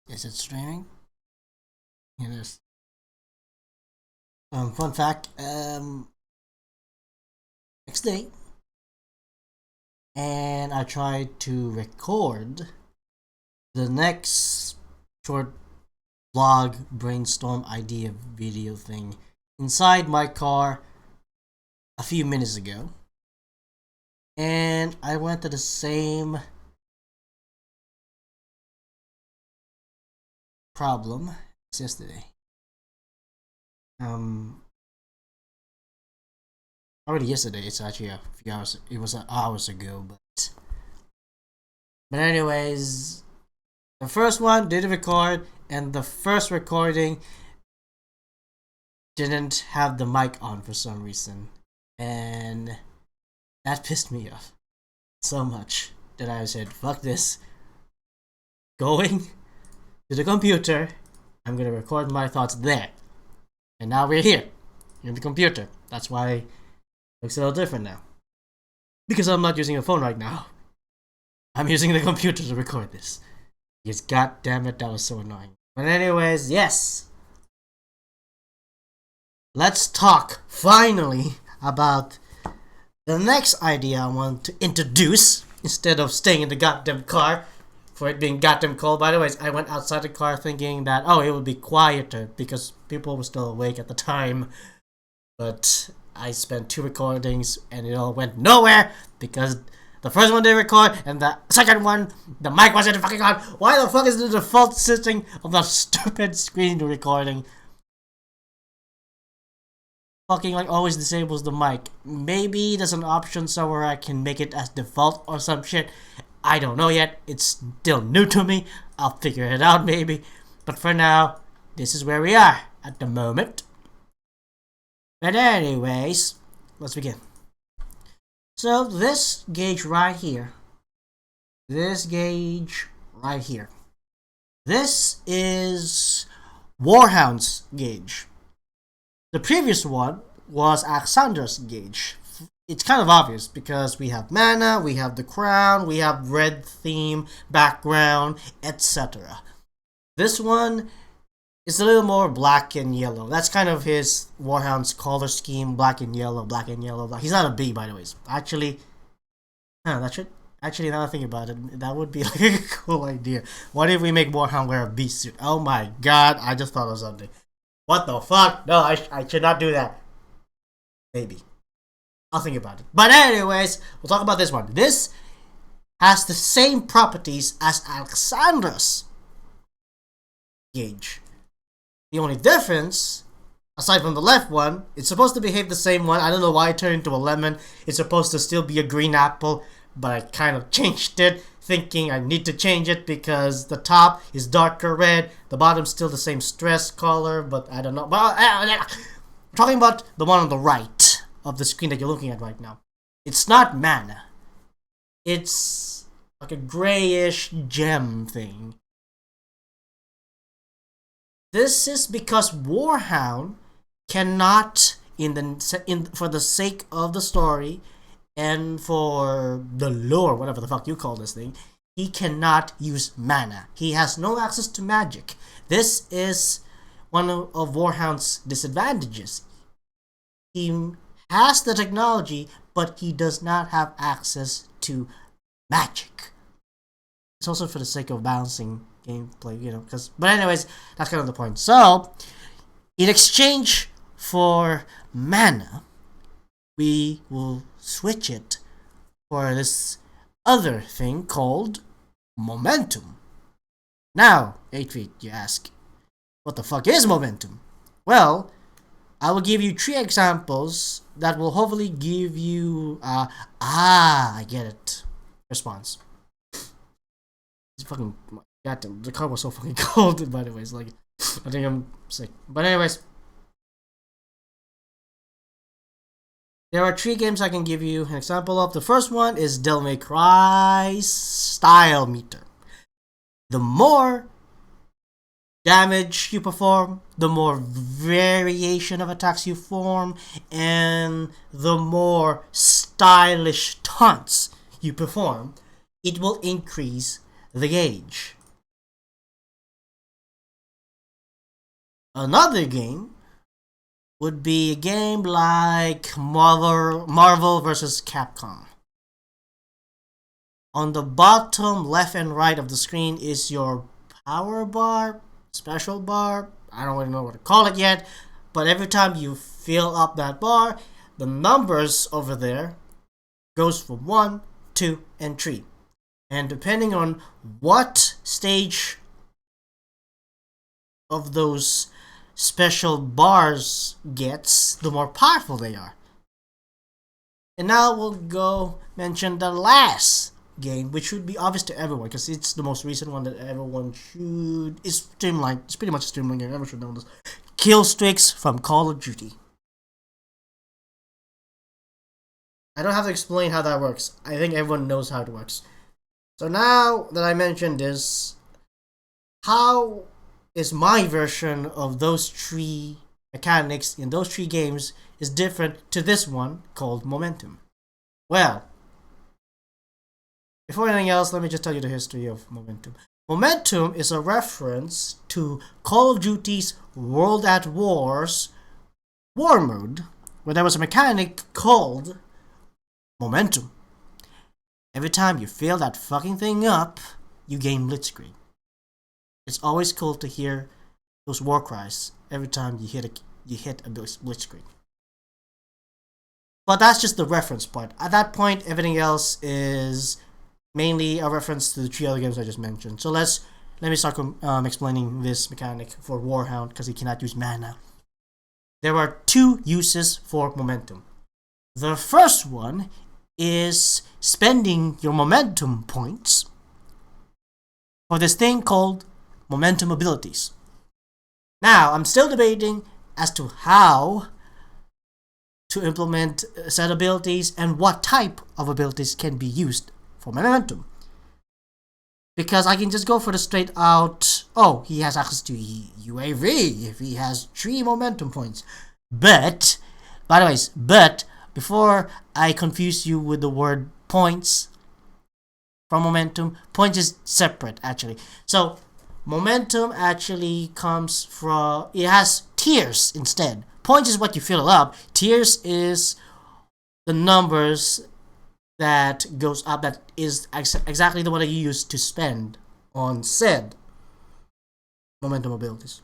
Is it streaming? It is. Fun fact. Next day, and I tried to record the next short vlog brainstorm idea video thing inside my car a few minutes ago, and I went to the same problem as yesterday. Already yesterday. It's actually a few hours. It was hours ago, but anyways, the first one did record, and the first recording didn't have the mic on for some reason, and that pissed me off so much that I said, "Fuck this." Going to the computer, I'm gonna record my thoughts there. And now we're here in the computer. That's why it looks a little different now. Because I'm not using a phone right now. I'm using the computer to record this. Because god damn it, that was so annoying. But anyways, yes. Let's talk finally about the next idea I want to introduce instead of staying in the goddamn car for it being goddamn cold. By the way, I went outside the car thinking that, oh, it would be quieter because people were still awake at the time. But I spent 2 recordings and it all went nowhere because the first one didn't record and the second one, the mic wasn't fucking on. Why the fuck is the default setting of the stupid screen recording fucking like always disables the mic? Maybe there's an option somewhere I can make it as default or some shit. I don't know yet. It's still new to me. I'll figure it out maybe. But for now, this is where we are at the moment. But anyways, let's begin. So this gauge right here. This gauge right here. This is Warhound's gauge. The previous one was Alexandra's gauge. It's kind of obvious because we have mana, we have the crown, we have red theme, background, etc. This one is a little more black and yellow. That's kind of his Warhound's color scheme, black and yellow, black and yellow. Black. He's not a bee, by the way. Actually, that should actually, now I think about it, that would be like a cool idea. What if we make Warhound wear a bee suit? Oh my god, I just thought of something. What the fuck? No, I should not do that. Maybe. I'll think about it. But anyways, we'll talk about this one. This has the same properties as Alexandra's gauge. The only difference, aside from the left one, it's supposed to behave the same one. I don't know why it turned into a lemon. It's supposed to still be a green apple, but I kind of changed it, thinking I need to change it because the top is darker red, the bottom's still the same stress color, but I don't know. But I'm talking about the one on the right of the screen that you're looking at right now. It's not mana. It's like a grayish gem thing. This is because Warhound cannot, for the sake of the story and for the lore, whatever the fuck you call this thing, he cannot use mana. He has no access to magic. This is one of Warhound's disadvantages. He has the technology, but he does not have access to magic. It's also for the sake of balancing gameplay, but anyways, that's kind of the point. So, in exchange for mana, we will switch it for this other thing called momentum. Now, 8 feet, you ask, what the fuck is momentum? Well, I will give you 3 examples that will hopefully give you I get it response. It's fucking goddamn, the car was so fucking cold, by the way. It's like, I think I'm sick. But anyways, there are 3 games I can give you an example of. The first one is Devil May Cry Style Meter. The more damage you perform, the more variation of attacks you form, and the more stylish taunts you perform, it will increase the gauge. Another game would be a game like Marvel vs. Capcom. On the bottom left and right of the screen is your power bar, special bar. I don't really know what to call it yet, but every time you fill up that bar, the numbers over there goes from 1, 2, and 3. And depending on what stage of those special bars gets, the more powerful they are. And now we'll go mention the last game, which should be obvious to everyone because it's the most recent one that everyone should. It's streamlined. It's pretty much a streamlined game. Everyone should know this. Kill streaks from Call of Duty. I don't have to explain how that works. I think everyone knows how it works. So now that I mentioned this, how is my version of those 3 mechanics in those 3 games is different to this one called Momentum? Well, before anything else, let me just tell you the history of Momentum. Momentum is a reference to Call of Duty's World at War's War Mode, where there was a mechanic called Momentum. Every time you fill that fucking thing up, you gain Blitzkrieg. It's always cool to hear those war cries every time you hit a Blitzkrieg. But that's just the reference part. At that point, everything else is mainly a reference to the 3 other games I just mentioned. So let me start explaining this mechanic for Warhound because he cannot use mana. There are 2 uses for Momentum. The first one is spending your momentum points for this thing called momentum abilities. Now, I'm still debating as to how to implement said abilities and what type of abilities can be used for momentum. Because I can just go for the straight out, oh, he has access to UAV if he has 3 momentum points. But, before I confuse you with the word points from momentum, points is separate actually. So, momentum actually comes from, it has tiers instead. Points is what you fill up. Tiers is the numbers that goes up, that is exactly the one that you use to spend on said momentum abilities.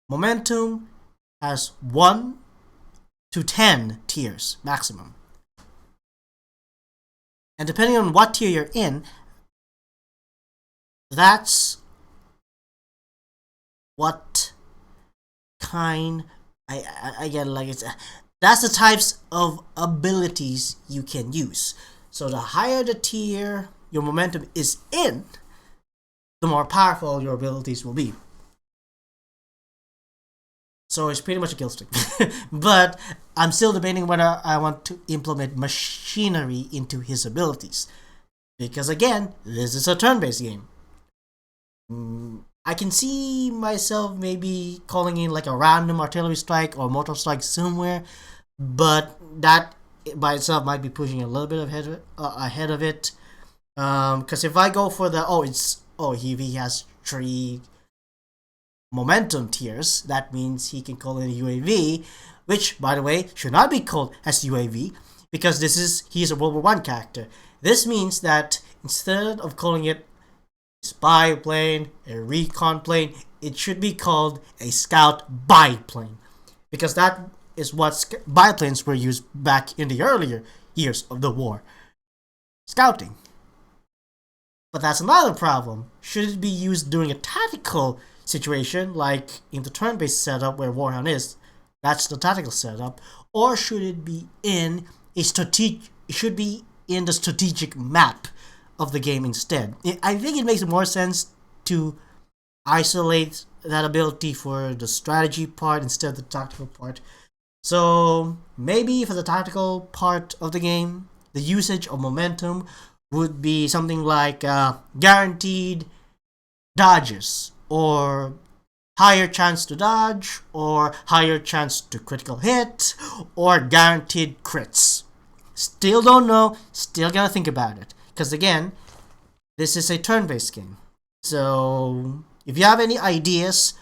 Momentum has 1 to 10 tiers maximum. And depending on what tier you're in, that's what kind I get, like, it's that's the types of abilities you can use. So the higher the tier your momentum is in, the more powerful your abilities will be. So it's pretty much a kill streak. But I'm still debating whether I want to implement machinery into his abilities. Because again, this is a turn-based game. I can see myself maybe calling in like a random artillery strike or mortar strike somewhere, but that by itself might be pushing a little bit ahead of it. Because if I go for the he has 3 momentum tiers, that means he can call in a UAV, which by the way should not be called as UAV because he's a World War I character. This means that instead of calling it a spy plane, a recon plane, it should be called a scout biplane, because that is what biplanes were used back in the earlier years of the war. Scouting. But that's another problem. Should it be used during a tactical situation, like in the turn-based setup where Warhound is? That's the tactical setup. Or should it be in a strategic? It should be in the strategic map of the game instead. I think it makes more sense to isolate that ability for the strategy part instead of the tactical part. So maybe for the tactical part of the game, the usage of momentum would be something like guaranteed dodges, or higher chance to dodge, or higher chance to critical hit, or guaranteed crits. Still don't know, still gotta think about it. Because again, this is a turn-based game. So if you have any ideas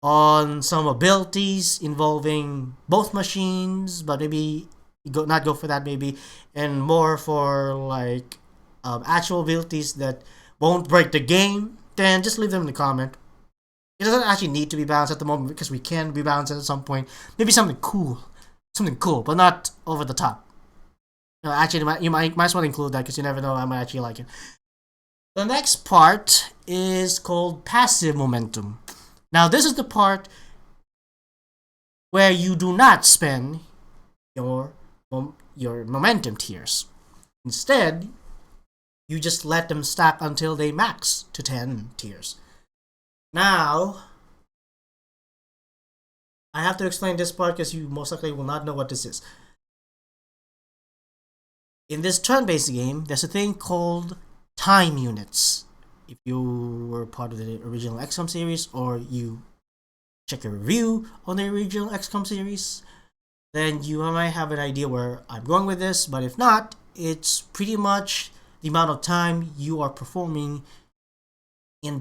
on some abilities involving both machines, but maybe not go for that maybe, and more for like actual abilities that won't break the game, then just leave them in the comment. It doesn't actually need to be balanced at the moment because we can rebalance it at some point. Maybe something cool, but not over the top. No, actually, you might as well include that because you never know, I might actually like it. The next part is called passive momentum. Now, this is the part where you do not spend your momentum tiers. Instead, you just let them stack until they max to 10 tiers. Now, I have to explain this part because you most likely will not know what this is. In this turn-based game, there's a thing called time units. If you were part of the original XCOM series, or you check a review on the original XCOM series, then you might have an idea where I'm going with this, but if not, it's pretty much the amount of time you are performing in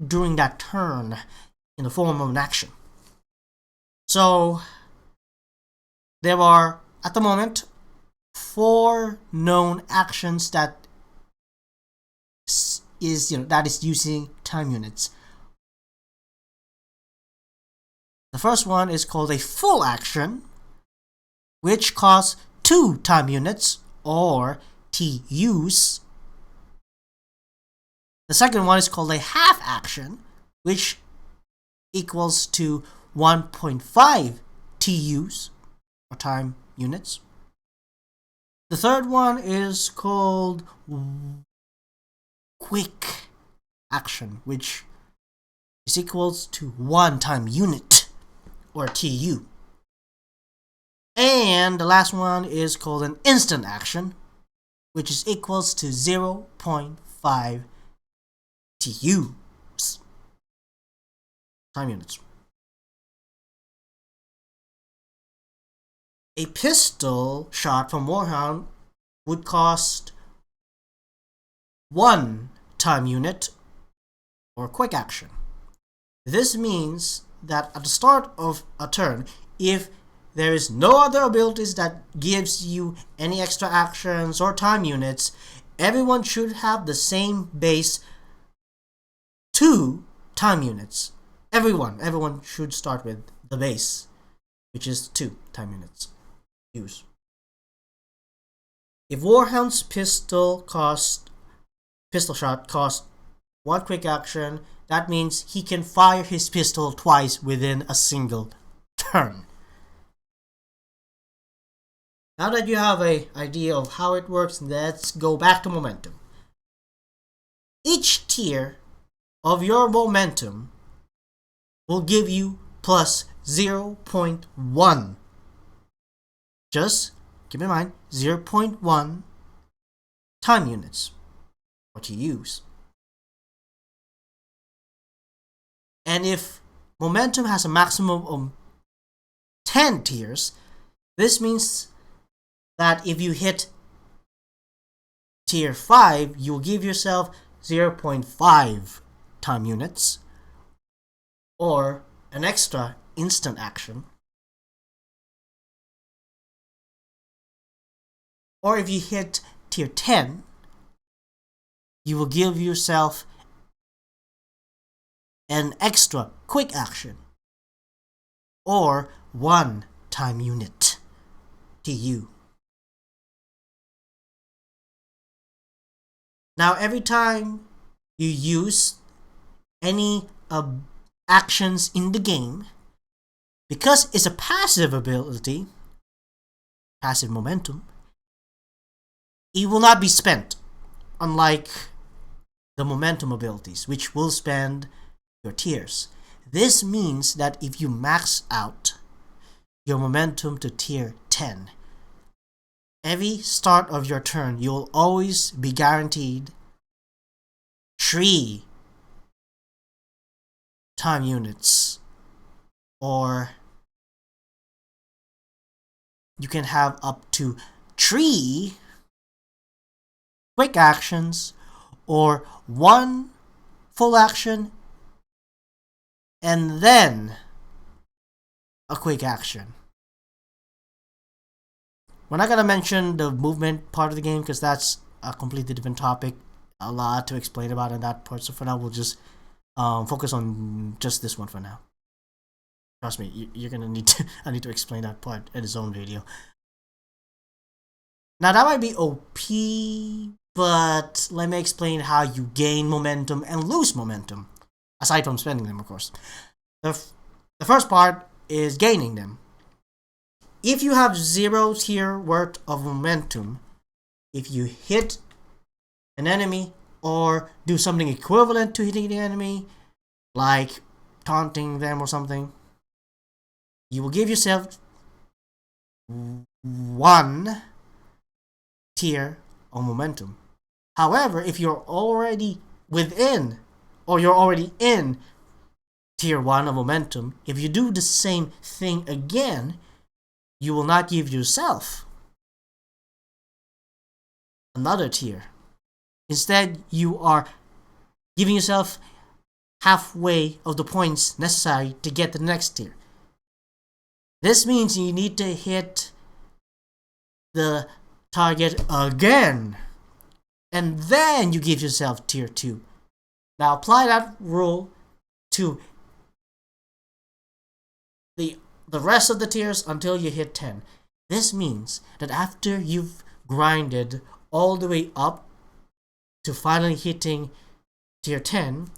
during that turn in the form of an action. So there are, at the moment, 4 known actions that is using time units. The first one is called a full action, which costs 2 time units or TUs. The second one is called a half action, which equals to 1.5 TUs or time units. The third one is called quick action, which is equals to 1 time unit or TU. And the last one is called an instant action, which is equals to 0.5 TUs, time units. A pistol shot from Warhound would cost 1 time unit or quick action. This means that at the start of a turn, if there is no other abilities that gives you any extra actions or time units, everyone should have the same base 2 time units. Everyone should start with the base, which is 2 time units. Use. If Warhound's pistol shot costs 1 quick action, that means he can fire his pistol twice within a single turn. Now that you have an idea of how it works, let's go back to momentum. Each tier of your momentum will give you plus 0.1. Just keep in mind 0.1 time units or TUs. And if momentum has a maximum of 10 tiers, this means that if you hit tier 5, you'll give yourself 0.5 time units or an extra instant action. Or if you hit tier 10, you will give yourself an extra quick action or 1 time unit TU. Now every time you use any actions in the game, because it's a passive ability, passive momentum, it will not be spent, unlike the momentum abilities, which will spend your tiers. This means that if you max out your momentum to tier 10, every start of your turn, you'll always be guaranteed 3 time units, or you can have up to 3 quick actions or 1 full action and then a quick action. We're not gonna mention the movement part of the game because that's a completely different topic. A lot to explain about in that part. So for now, we'll just focus on just this one for now. Trust me, you're gonna need to. I need to explain that part in its own video. Now that might be OP, but let me explain how you gain momentum and lose momentum, aside from spending them, of course. The first part is gaining them. If you have 0 tier worth of momentum, if you hit an enemy or do something equivalent to hitting the enemy, like taunting them or something, you will give yourself 1 tier of momentum. However, if you're already within or you're already in tier 1 of momentum, if you do the same thing again, you will not give yourself another tier. Instead, you are giving yourself halfway of the points necessary to get the next tier. This means you need to hit the target again, and then you give yourself tier 2. Now apply that rule to the rest of the tiers until you hit 10. This means that after you've grinded all the way up to finally hitting tier 10,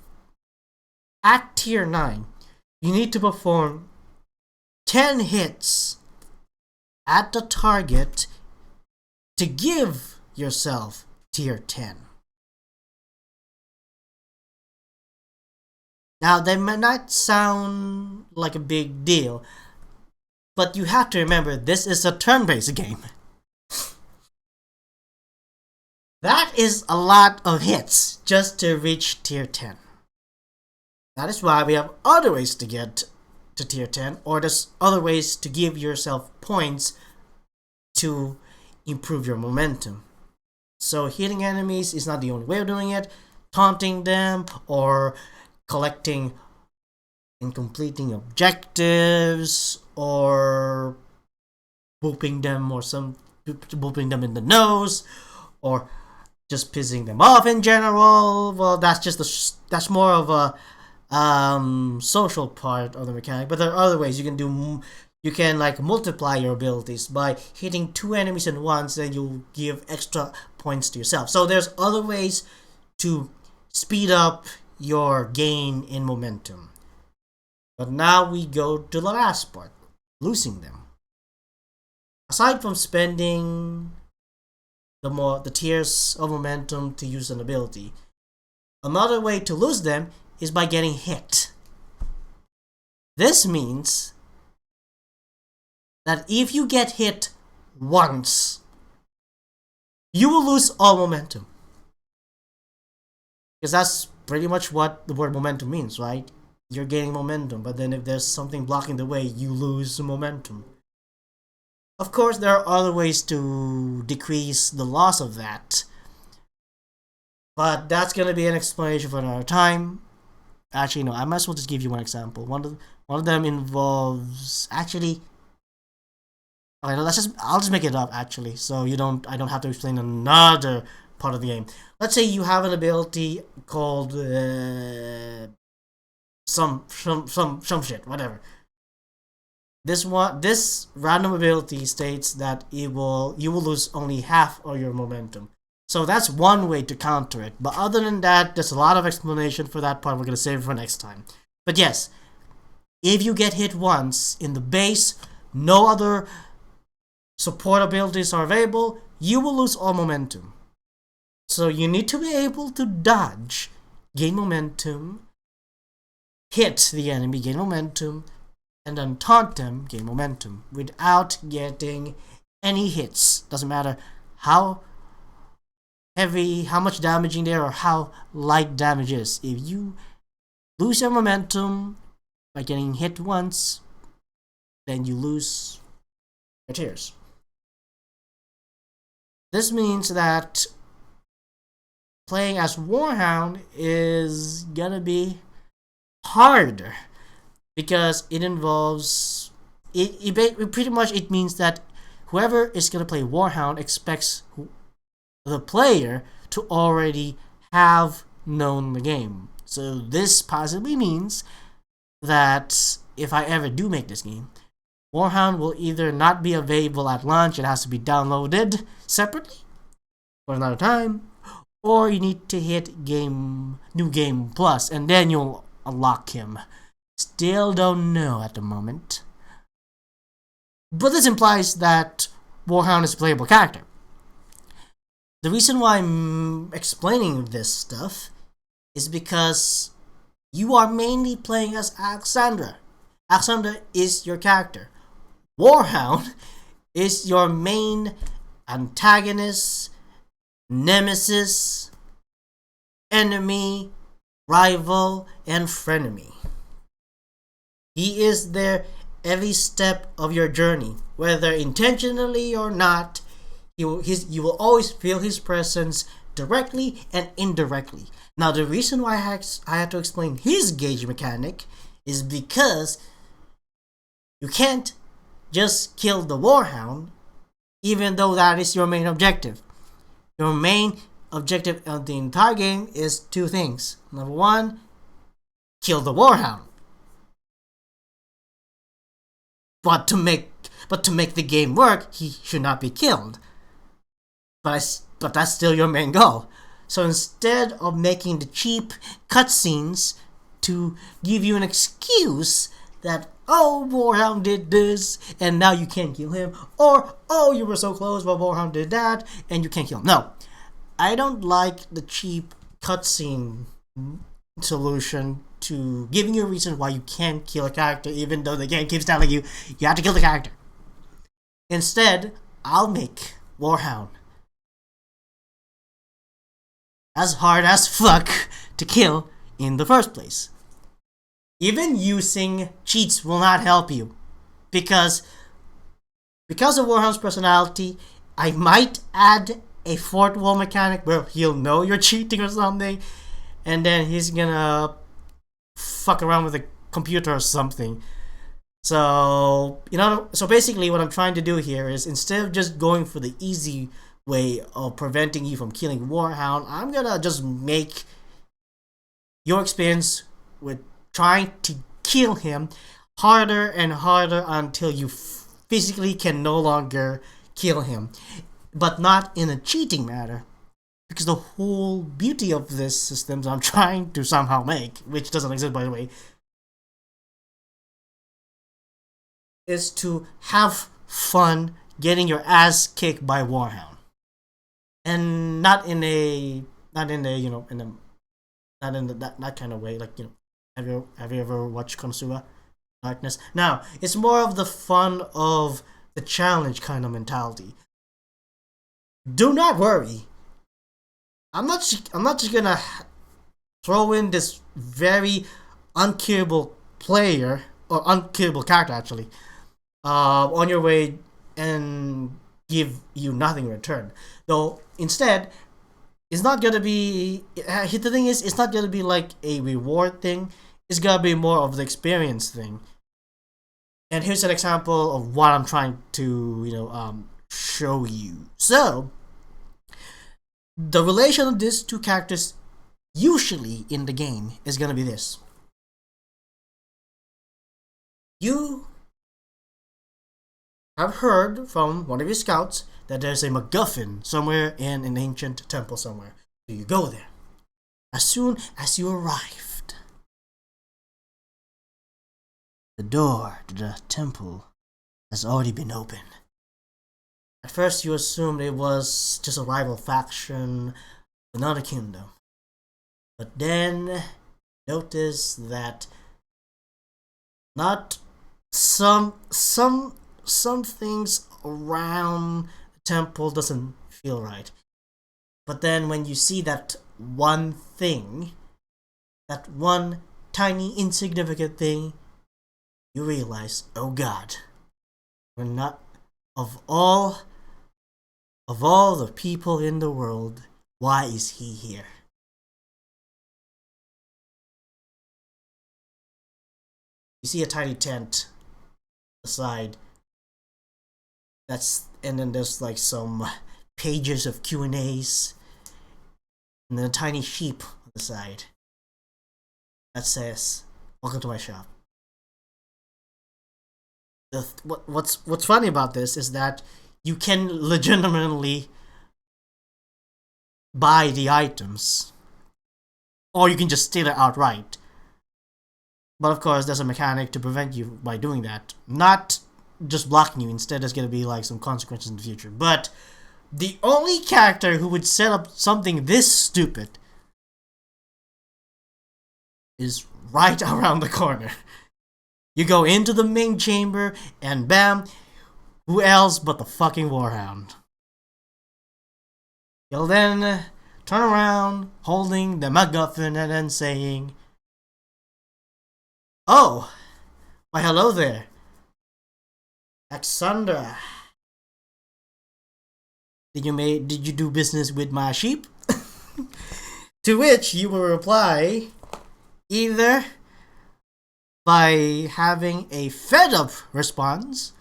at tier 9, you need to perform 10 hits at the target to give yourself tier 10. Now, that might not sound like a big deal, but you have to remember this is a turn-based game. That is a lot of hits just to reach tier 10. That is why we have other ways to get to tier 10, or there's other ways to give yourself points to improve your momentum. So hitting enemies is not the only way of doing it. Taunting them or collecting and completing objectives or booping them in the nose or just pissing them off in general. Well, that's more of a social part of the mechanic, but there are other ways you can do. You can like multiply your abilities by hitting 2 enemies at once, then you'll give extra points to yourself. So there's other ways to speed up your gain in momentum. But now we go to the last part, losing them. Aside from spending the tiers of momentum to use an ability, another way to lose them is by getting hit. This means that if you get hit once, you will lose all momentum. Because that's pretty much what the word momentum means, right? You're gaining momentum, but then if there's something blocking the way, you lose momentum. Of course, there are other ways to decrease the loss of that, but that's gonna be an explanation for another time. Actually, no, I might as well just give you one example. One of them involves actually. Okay, I'll just make it up actually, so I don't have to explain another part of the game. Let's say you have an ability called some shit, whatever. This random ability states that you will lose only half of your momentum. So that's one way to counter it. But other than that, there's a lot of explanation for that part. We're gonna save it for next time. But yes, if you get hit once in the base, no other support abilities are available, you will lose all momentum. So you need to be able to dodge, gain momentum, hit the enemy, gain momentum, and then taunt them, gain momentum, without getting any hits. Doesn't matter how heavy, how much damaging there, or how light damage is. If you lose your momentum by getting hit once, then you lose your tiers. This means that playing as Warhound is gonna be harder because it involves pretty much it means that whoever is gonna play Warhound expects the player to already have known the game. So this possibly means that if I ever do make this game, Warhound will either not be available at launch, it has to be downloaded separately for another time, or you need to hit New Game Plus, and then you'll unlock him. Still don't know at the moment. But this implies that Warhound is a playable character. The reason why I'm explaining this stuff is because you are mainly playing as Alexandra. Alexandra is your character. Warhound is your main antagonist, nemesis, enemy, rival, and frenemy. He is there every step of your journey, whether intentionally or not. You will always feel his presence directly and indirectly. Now, the reason why I had to explain his gauge mechanic is because you can't just kill the Warhound, even though that is your main objective. Your main objective of the entire game is two things. Number one, kill the Warhound. But to make the game work, he should not be killed. But that's still your main goal. So instead of making the cheap cutscenes to give you an excuse that, oh, Warhound did this and now you can't kill him, or oh, you were so close but Warhound did that and you can't kill him. No, I don't like the cheap cutscene solution to giving you a reason why you can't kill a character even though the game keeps telling you you have to kill the character. Instead, I'll make Warhound as hard as fuck to kill in the first place. Even using cheats will not help you, because of Warhound's personality, I might add a fourth wall mechanic where he'll know you're cheating or something, and then he's gonna fuck around with the computer or something. So basically what I'm trying to do here is, instead of just going for the easy way of preventing you from killing Warhound, I'm gonna just make your experience with trying to kill him harder and harder until you physically can no longer kill him. But not in a cheating manner, because the whole beauty of this system I'm trying to somehow make, which doesn't exist by the way, is to have fun getting your ass kicked by Warhound. And not in that kind of way, like, have you ever watched Konosuba Darkness? Now, it's more of the fun of the challenge kind of mentality. Do not worry. I'm not just gonna throw in this very unkillable player, or unkillable character actually, on your way and give you nothing in return. Though instead, it's not gonna be. The thing is, it's not gonna be like a reward thing. It's gonna be more of the experience thing. And here's an example of what I'm trying to, show you. So, the relation of these two characters usually in the game is gonna be this. You have heard from one of your scouts that there's a MacGuffin somewhere in an ancient temple somewhere. So you go there. As soon as you arrived, the door to the temple has already been opened. At first you assumed it was just a rival faction of another kingdom. But then notice that not some things around the temple doesn't feel right. But then when you see that one thing, that one tiny insignificant thing, you realize, oh God, we're not, of all the people in the world, why is he here? You You see a tiny tent aside. And then there's like some pages of Q&As, and then a tiny sheep on the side that says, "Welcome to my shop." What's funny about this is that you can legitimately buy the items, or you can just steal it outright. But of course, there's a mechanic to prevent you by doing that. Not just blocking you, instead there's gonna be like some consequences in the future. But the only character who would set up something this stupid is right around the corner. You go into the main chamber, and bam, who else but the fucking Warhound? You'll then turn around, holding the MacGuffin, and then saying, "Oh, why hello there, Alexandra. Did you do business with my sheep?" To which you will reply either by having a fed up response,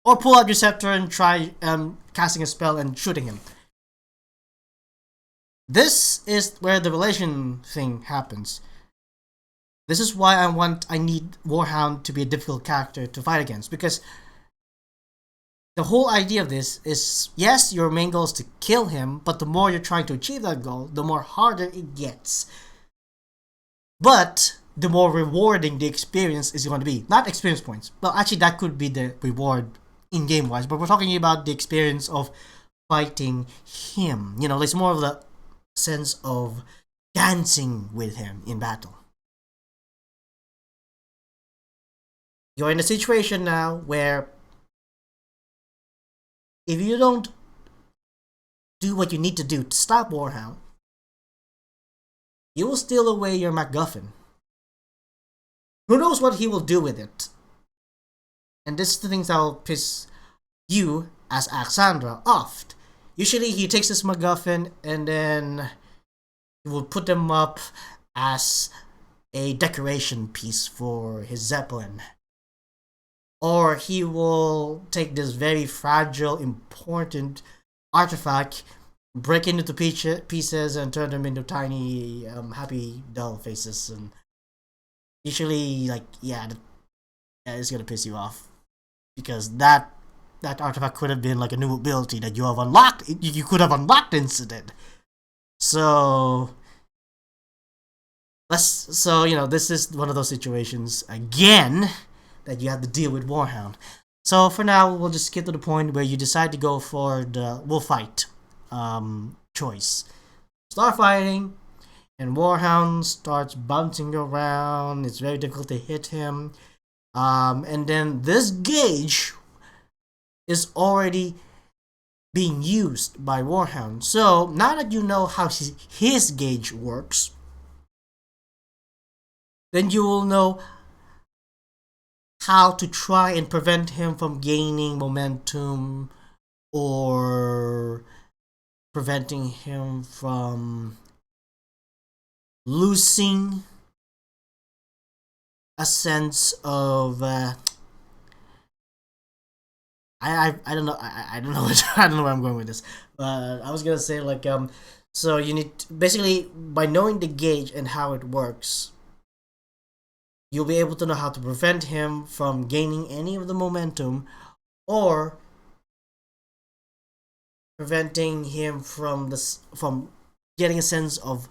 or pull out your scepter and try casting a spell and shooting him. This is where the relation thing happens. This is why I need Warhound to be a difficult character to fight against, because the whole idea of this is, yes, your main goal is to kill him, but the more you're trying to achieve that goal, the more harder it gets. But the more rewarding the experience is going to be. Not experience points. Well, actually, that could be the reward in-game wise, but we're talking about the experience of fighting him. You know, there's more of the sense of dancing with him in battle. You're in a situation now where if you don't do what you need to do to stop Warhound, you will steal away your MacGuffin. Who knows what he will do with it? And this is the things that will piss you, as Alexandra, off. Usually he takes his MacGuffin and then he will put them up as a decoration piece for his Zeppelin. Or he will take this very fragile, important artifact, break it into pieces, and turn them into tiny, happy doll faces. And usually, like, it's gonna piss you off, because that artifact could have been like a new ability that you have unlocked. You could have unlocked instead. So this is one of those situations again that you have to deal with Warhound. So for now, we'll just get to the point where you decide to go for the we'll fight choice. Start fighting, and Warhound starts bouncing around. It's very difficult to hit him. And then this gauge is already being used by Warhound. So now that you know how his gauge works, then you will know how to try and prevent him from gaining momentum, or preventing him from losing a sense of I don't know I don't know I don't know where I'm going with this, but I was gonna say, like, so you need to, basically, by knowing the gauge and how it works, you'll be able to know how to prevent him from gaining any of the momentum, or preventing him from getting a sense of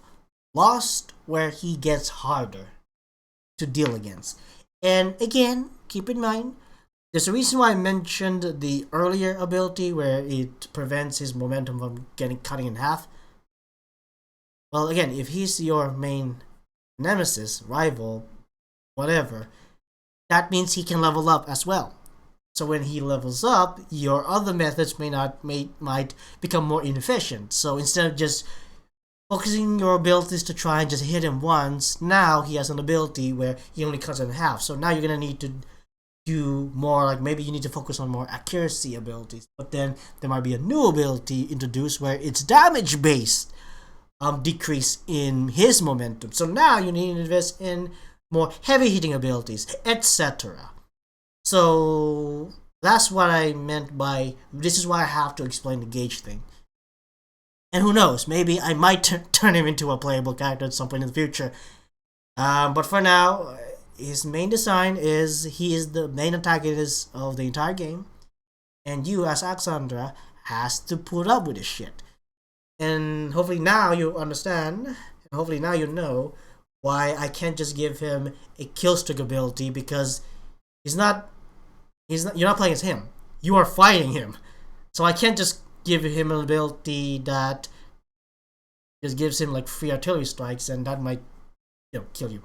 lost, where he gets harder to deal against. And again, keep in mind, there's a reason why I mentioned the earlier ability where it prevents his momentum from cutting in half. Well, again, if he's your main nemesis, rival, whatever, that means he can level up as well. So when he levels up, your other methods might become more inefficient. So instead of just focusing your abilities to try and just hit him once, now he has an ability where he only cuts in half. So now you're gonna need to do more, like maybe you need to focus on more accuracy abilities. But then there might be a new ability introduced where it's damage based decrease in his momentum. So now you need to invest in more heavy hitting abilities, etc. So that's what I meant by this is why I have to explain the gauge thing. And who knows, maybe I might turn him into a playable character at some point in the future. But for now, his main design is he is the main antagonist of the entire game. And you, as Alexandra, has to put up with this shit. And hopefully now you understand, and hopefully now you know why I can't just give him a killstreak ability, because you're not playing as him. You are fighting him. So I can't just give him an ability that just gives him like free artillery strikes, and that might, kill you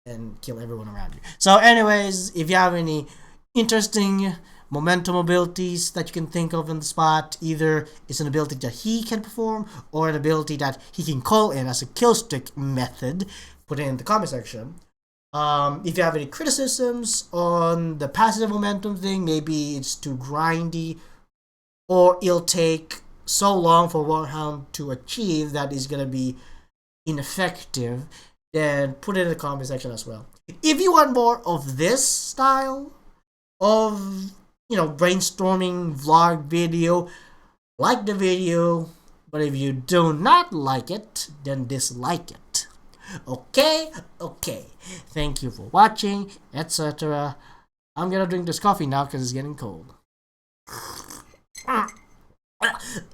and kill everyone around you. So anyways, if you have any interesting momentum abilities that you can think of in the spot, either it's an ability that he can perform or an ability that he can call in as a killstreak method, put it in the comment section. If you have any criticisms on the passive momentum thing, maybe it's too grindy, or it'll take so long for Warhound to achieve that is gonna be ineffective, then put it in the comment section as well. If you want more of this style of brainstorming vlog video, like the video. But if you do not like it, then dislike it. Okay? Thank you for watching, etc. I'm gonna drink this coffee now because it's getting cold.